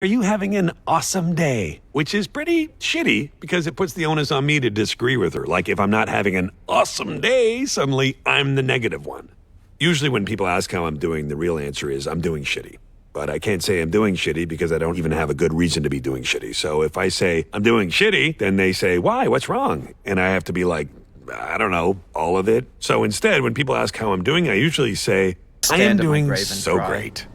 Are you having an awesome day? Which is pretty shitty because it puts the onus on me to disagree with her. Like if I'm not having an awesome day, suddenly I'm the negative one. Usually when people ask how I'm doing, the real answer is I'm doing shitty. But I can't say I'm doing shitty because I don't even have a good reason to be doing shitty. So if I say I'm doing shitty, then they say, why? What's wrong? And I have to be like, I don't know, all of it. So instead, when people ask how I'm doing, I usually say, I am doing so great.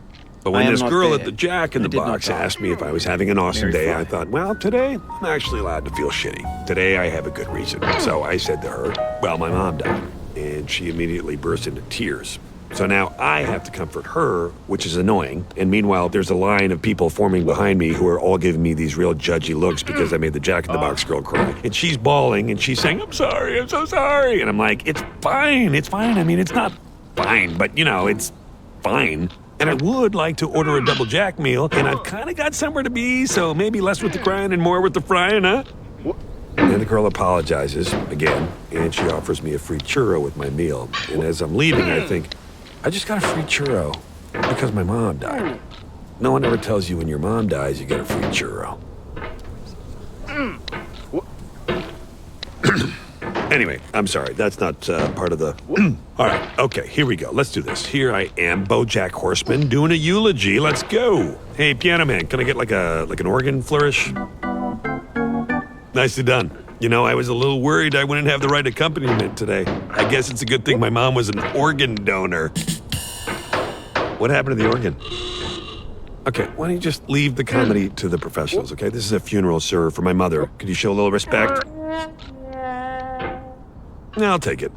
But when this girl at the Jack in the Box asked me if I was having an awesome day, I thought, well, today I'm actually allowed to feel shitty. Today I have a good reason. So I said to her, well, my mom died. And she immediately burst into tears. So now I have to comfort her, which is annoying. And meanwhile, there's a line of people forming behind me who are all giving me these real judgy looks because I made the Jack in the Box girl cry. And she's bawling and she's saying, I'm sorry, I'm so sorry. And I'm like, it's fine, it's fine. I mean, it's not fine, but you know, it's fine. And I would like to order a double Jack meal, and I've kind of got somewhere to be, so maybe less with the crying and more with the frying, huh? And the girl apologizes again, and she offers me a free churro with my meal. And as I'm leaving, I think, I just got a free churro because my mom died. No one ever tells you when your mom dies, you get a free churro. Anyway, I'm sorry, that's not part of the... All right, okay, here we go. Let's do this. Here I am, BoJack Horseman, doing a eulogy. Let's go. Hey, piano man, can I get like an organ flourish? Nicely done. You know, I was a little worried I wouldn't have the right accompaniment today. I guess it's a good thing my mom was an organ donor. What happened to the organ? Okay, why don't you just leave the comedy to the professionals, okay? This is a funeral, sir, for my mother. Could you show a little respect? I'll take it.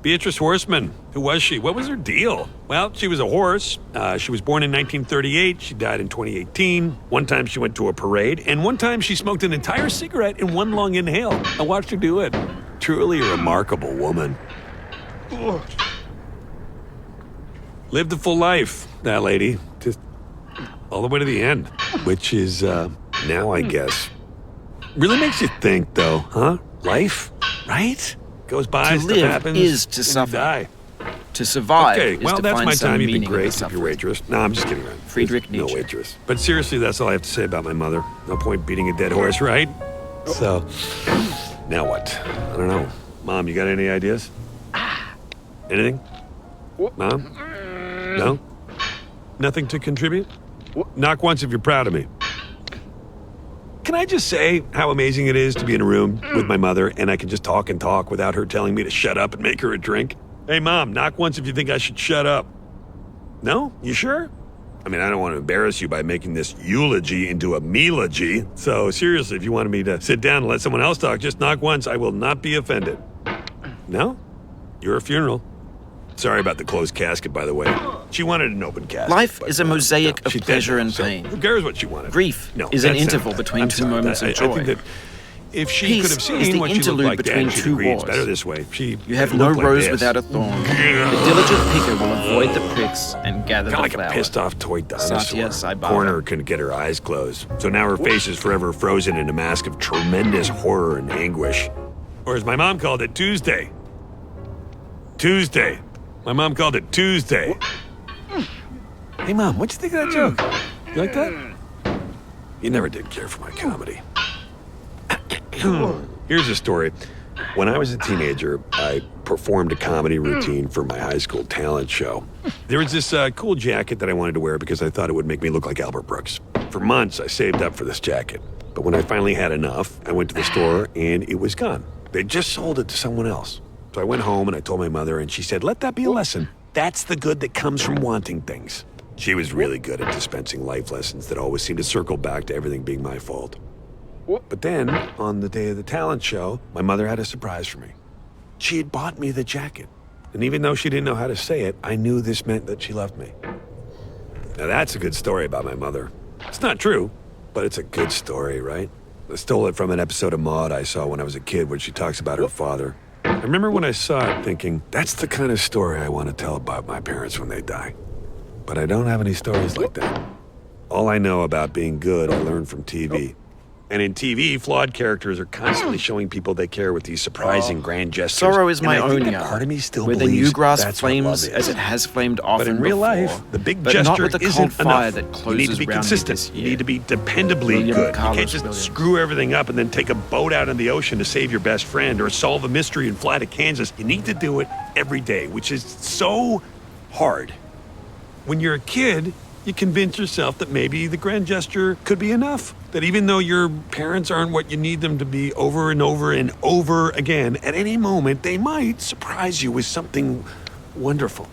Beatrice Horseman. Who was she? What was her deal? Well, she was a horse. She was born in 1938. She died in 2018. One time she went to a parade, and one time she smoked an entire cigarette in one long inhale. I watched her do it. Truly a remarkable woman. Lived a full life, that lady. Just all the way to the end. Which is, now I guess. Really makes you think, though, huh? Life, right? Goes by, to stuff live happens, is to suffer. Die. To survive Okay, is well, to that's find my some time. You've been meaning in the great if suffering. you're waitress. No, I'm just kidding around. Friedrich No Nietzsche. waitress. But seriously, that's all I have to say about my mother. No point beating a dead horse, right? So, now what? I don't know. Mom, you got any ideas? Anything? Mom? No? Nothing to contribute? Knock once if you're proud of me. Can I just say how amazing it is to be in a room with my mother and I can just talk and talk without her telling me to shut up and make her a drink? Hey, Mom, knock once if you think I should shut up. No? You sure? I mean, I don't want to embarrass you by making this eulogy into a melogy. So seriously, if you wanted me to sit down and let someone else talk, just knock once. I will not be offended. No? You're a funeral. Sorry about the closed casket, by the way. She wanted an open casket. Life is a mosaic of she pleasure didn't, and so pain. who cares what she wanted? Grief No, is an that's interval not- between I'm two sorry, moments that- of joy. I think that if she Peace could have is seen the what she looked interlude like between then, she'd two agree it's wars. better this way. You have no rose without a thorn. The diligent picker will avoid the pricks and gather Kind of the like flower. a pissed-off toy dinosaur. Satya Sai Baba. Corner couldn't get her eyes closed, so now her face is forever frozen in a mask of tremendous horror and anguish. Or as my mom called it, Tuesday. Tuesday. My mom called it Tuesday. Hey, Mom, what'd you think of that joke? You like that? You never did care for my comedy. Here's a story. When I was a teenager, I performed a comedy routine for my high school talent show. There was this cool jacket that I wanted to wear because I thought it would make me look like Albert Brooks. For months, I saved up for this jacket. But when I finally had enough, I went to the store and it was gone. They just sold it to someone else. So I went home and I told my mother and she said, let that be a lesson. That's the good that comes from wanting things. She was really good at dispensing life lessons that always seemed to circle back to everything being my fault. But then, on the day of the talent show, my mother had a surprise for me. She had bought me the jacket. And even though she didn't know how to say it, I knew this meant that she loved me. Now that's a good story about my mother. It's not true, but it's a good story, right? I stole it from an episode of Maude I saw when I was a kid where she talks about her father. I remember when I saw it thinking, that's the kind of story I want to tell about my parents when they die. But I don't have any stories like that. All I know about being good I learned from TV. And in TV, flawed characters are constantly showing people they care with these surprising grand gestures. Sorrow is my And I think own that yard, part of me still where the believes new grass that's what love flames is. as it has flamed often But in real before, life, the big but gesture not with the cold isn't fire enough. that You need to closes be round me consistent. this You year. need to be dependably William good. You Carlos can't just Williams. screw everything up and then take a boat out in the ocean to save your best friend or solve a mystery and fly to Kansas. You need to do it every day, which is so hard. When you're a kid, you convince yourself that maybe the grand gesture could be enough. That even though your parents aren't what you need them to be over and over and over again, at any moment they might surprise you with something wonderful.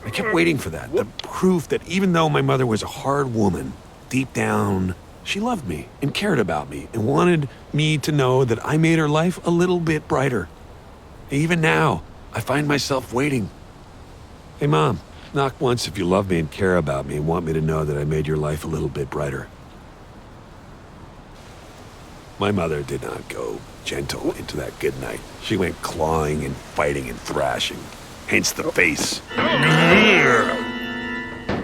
I kept waiting for that, the proof that even though my mother was a hard woman, deep down, she loved me and cared about me and wanted me to know that I made her life a little bit brighter. Even now, I find myself waiting. Hey, Mom. Knock once if you love me and care about me and want me to know that I made your life a little bit brighter. My mother did not go gentle into that good night. She went clawing and fighting and thrashing, hence the face.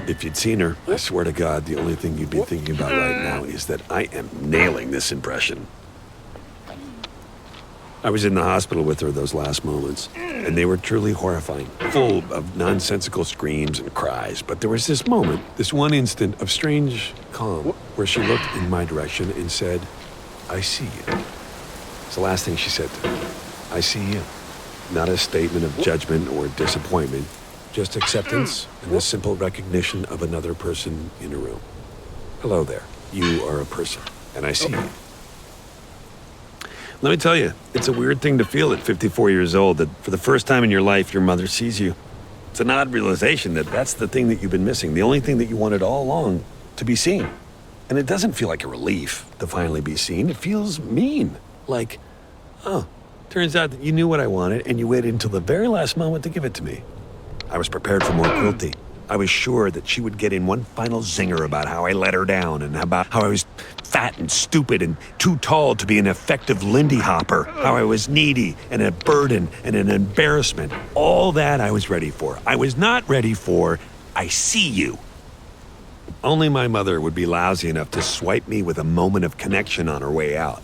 If you'd seen her, I swear to God, the only thing you'd be thinking about right now is that I am nailing this impression. I was in the hospital with her those last moments, and they were truly horrifying, full of nonsensical screams and cries. But there was this moment, this one instant of strange calm, where she looked in my direction and said, I see you. It's the last thing she said to me. I see you. Not a statement of judgment or disappointment, just acceptance and the simple recognition of another person in a room. Hello there. You are a person, and I see you. Let me tell you, it's a weird thing to feel at 54 years old that for the first time in your life, your mother sees you. It's an odd realization that that's the thing that you've been missing, the only thing that you wanted all along, to be seen. And it doesn't feel like a relief to finally be seen. It feels mean. Like, oh, turns out that you knew what I wanted and you waited until the very last moment to give it to me. I was prepared for more cruelty. I was sure that she would get in one final zinger about how I let her down and about how I was fat and stupid and too tall to be an effective Lindy Hopper, how I was needy and a burden and an embarrassment. All that I was ready for. I was not ready for, I see you. Only my mother would be lousy enough to swipe me with a moment of connection on her way out.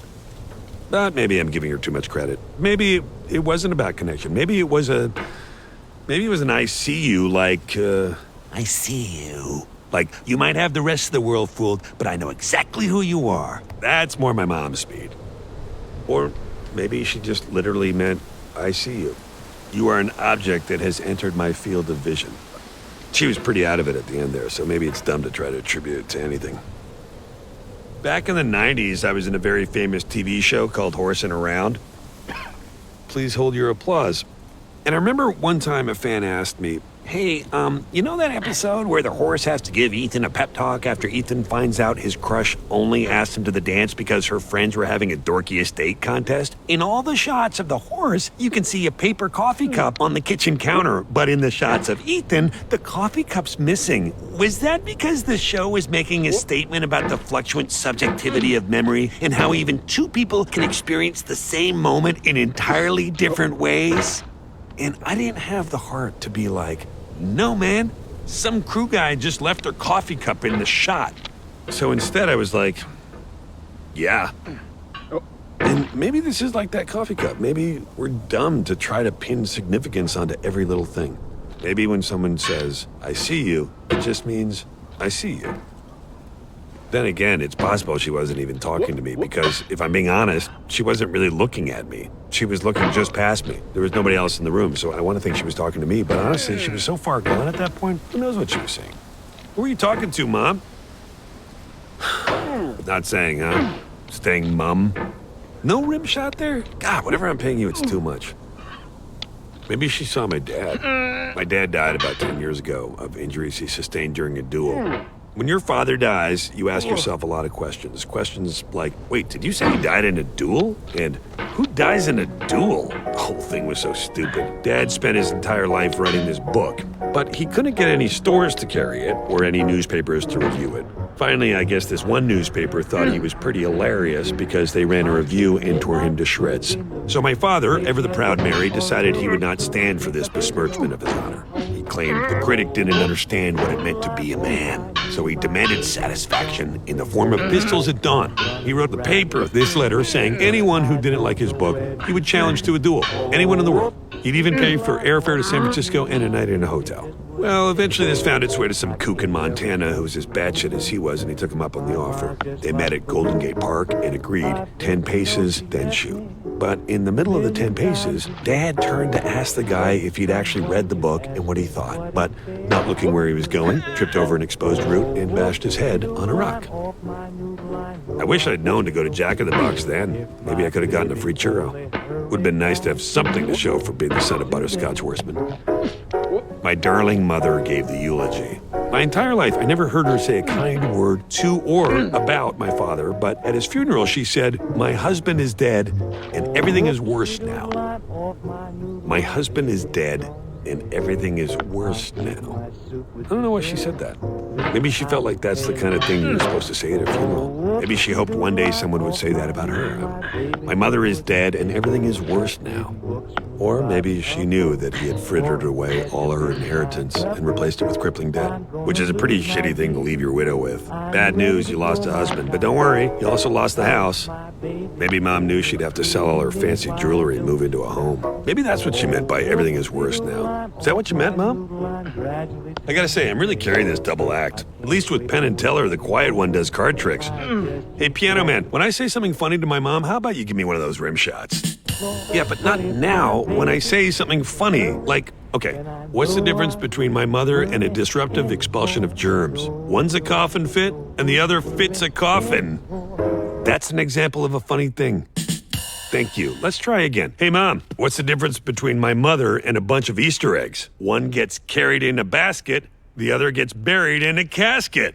But maybe I'm giving her too much credit. Maybe it wasn't about connection. Maybe it was an I see you like, I see you. Like, you might have the rest of the world fooled, but I know exactly who you are. That's more my mom's speed. Or maybe she just literally meant, I see you. You are an object that has entered my field of vision. She was pretty out of it at the end there, so maybe it's dumb to try to attribute it to anything. Back in the 90s, I was in a very famous TV show called Horsing Around. Please hold your applause. And I remember one time a fan asked me, hey, you know that episode where the horse has to give Ethan a pep talk after Ethan finds out his crush only asked him to the dance because her friends were having a dorky estate contest? In all the shots of the horse, you can see a paper coffee cup on the kitchen counter, but in the shots of Ethan, the coffee cup's missing. Was that because the show was making a statement about the fluctuant subjectivity of memory and how even two people can experience the same moment in entirely different ways? And I didn't have the heart to be like, no, man, some crew guy just left their coffee cup in the shot. So instead I was like, yeah. And maybe this is like that coffee cup. Maybe we're dumb to try to pin significance onto every little thing. Maybe when someone says, I see you, it just means, I see you. Then again, it's possible she wasn't even talking to me because, if I'm being honest, she wasn't really looking at me. She was looking just past me. There was nobody else in the room, so I want to think she was talking to me, but honestly, she was so far gone at that point, who knows what she was saying. Who were you talking to, Mom? Not saying, huh? Staying mum? No rim shot there? God, whatever I'm paying you, it's too much. Maybe she saw my dad. My dad died about 10 years ago of injuries he sustained during a duel. When your father dies, you ask yourself a lot of questions. Questions like, wait, did you say he died in a duel? And who dies in a duel? The whole thing was so stupid. Dad spent his entire life writing this book, but he couldn't get any stores to carry it or any newspapers to review it. Finally, I guess this one newspaper thought he was pretty hilarious because they ran a review and tore him to shreds. So my father, ever the proud Mary, decided he would not stand for this besmirchment of his honor. He claimed the critic didn't understand what it meant to be a man, so he demanded satisfaction in the form of pistols at dawn. He wrote the paper this letter saying anyone who didn't like his book, he would challenge to a duel. Anyone in the world. He'd even pay for airfare to San Francisco and a night in a hotel. Well, eventually this found its way to some kook in Montana who was as batshit as he was, and he took him up on the offer. They met at Golden Gate Park and agreed 10 paces, then shoot. But in the middle of the 10 paces, Dad turned to ask the guy if he'd actually read the book and what he thought. But not looking where he was going, tripped over an exposed root and bashed his head on a rock. I wish I'd known to go to Jack in the Box then. Maybe I could have gotten a free churro. Would have been nice to have something to show for being the son of Butterscotch Horseman. My darling mother gave the eulogy. My entire life, I never heard her say a kind word to or about my father, but at his funeral, she said, "My husband is dead, and everything is worse now." My husband is dead, and everything is worse now. I don't know why she said that. Maybe she felt like that's the kind of thing you're supposed to say at a funeral. Maybe she hoped one day someone would say that about her. My mother is dead, and everything is worse now. Or maybe she knew that he had frittered away all her inheritance and replaced it with crippling debt, which is a pretty shitty thing to leave your widow with. Bad news, you lost a husband, but don't worry, you also lost the house. Maybe Mom knew she'd have to sell all her fancy jewelry and move into a home. Maybe that's what she meant by everything is worse now. Is that what you meant, Mom? I gotta say, I'm really carrying this double act. At least with Penn and Teller, the quiet one does card tricks. Hey, Piano Man, when I say something funny to my mom, how about you give me one of those rim shots? Yeah, but not now when I say something funny. Like, okay, what's the difference between my mother and a disruptive expulsion of germs? One's a coffin fit, and the other fits a coffin. That's an example of a funny thing. Thank you. Let's try again. Hey, Mom, what's the difference between my mother and a bunch of Easter eggs? One gets carried in a basket, the other gets buried in a casket.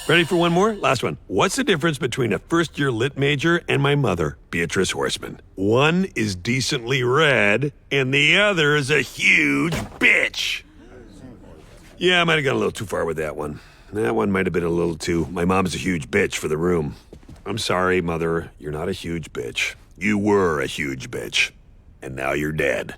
Ready for one more? Last one. What's the difference between a first-year lit major and my mother, Beatrice Horseman? One is decently red, and the other is a huge bitch. Yeah, I might have gone a little too far with that one. That one might have been a little too, my mom's a huge bitch for the room. I'm sorry, Mother, you're not a huge bitch. You were a huge bitch, and now you're dead.